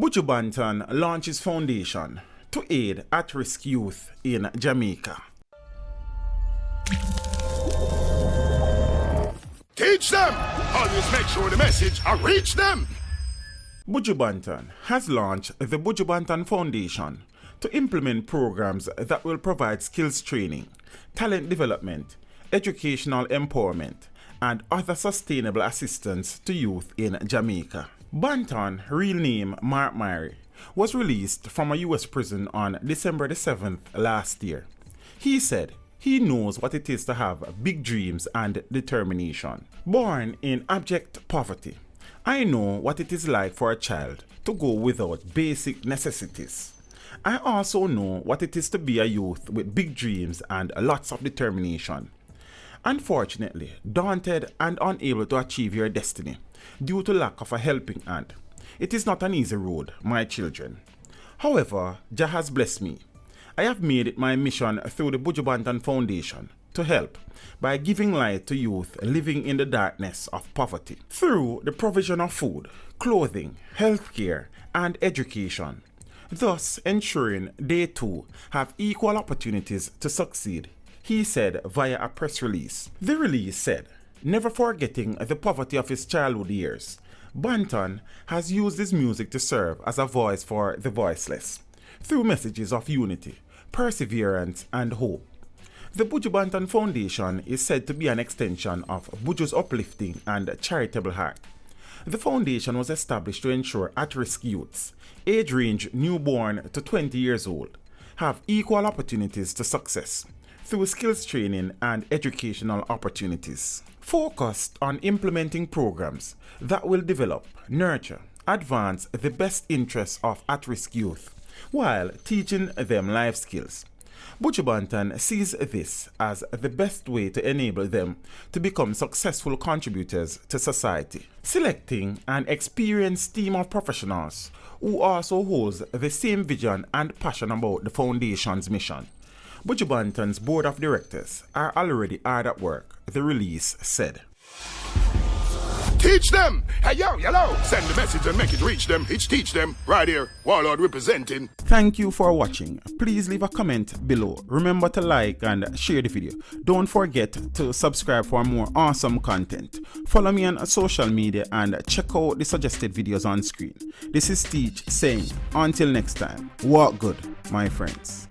Buju Banton launches foundation to aid at-risk youth in Jamaica. Teach them! Always make sure the message reach them! Buju Banton has launched the Buju Banton Foundation to implement programs that will provide skills training, talent development, educational empowerment, and other sustainable assistance to youth in Jamaica. Banton, real name Mark Myrie, was released from a US prison on December the 7th last year. He said he knows what it is to have big dreams and determination. Born in abject poverty, I know what it is like for a child to go without basic necessities. I also know what it is to be a youth with big dreams and lots of determination. Unfortunately, daunted and unable to achieve your destiny due to lack of a helping hand. It is not an easy road, my children. However, Jah has blessed me. I have made it my mission through the Buju Banton Foundation to help by giving light to youth living in the darkness of poverty through the provision of food, clothing, healthcare, and education, thus ensuring they too have equal opportunities to succeed, he said via a press release. The release said, never forgetting the poverty of his childhood years, Banton has used his music to serve as a voice for the voiceless, through messages of unity, perseverance, and hope. The Buju Banton Foundation is said to be an extension of Buju's uplifting and charitable heart. The foundation was established to ensure at-risk youths, age range newborn to 20 years old, have equal opportunities to success through skills training and educational opportunities, focused on implementing programs that will develop, nurture, advance the best interests of at-risk youth while teaching them life skills. Buju Banton sees this as the best way to enable them to become successful contributors to society, selecting an experienced team of professionals who also holds the same vision and passion about the foundation's mission. Buju Banton's board of directors are already hard at work, the release said. Teach them! Hey yo, hello! Send the message and make it reach them. It's teach them. Right here, Warlord representing. Thank you for watching. Please leave a comment below. Remember to like and share the video. Don't forget to subscribe for more awesome content. Follow me on social media and check out the suggested videos on screen. This is Teach saying, until next time, walk good, my friends.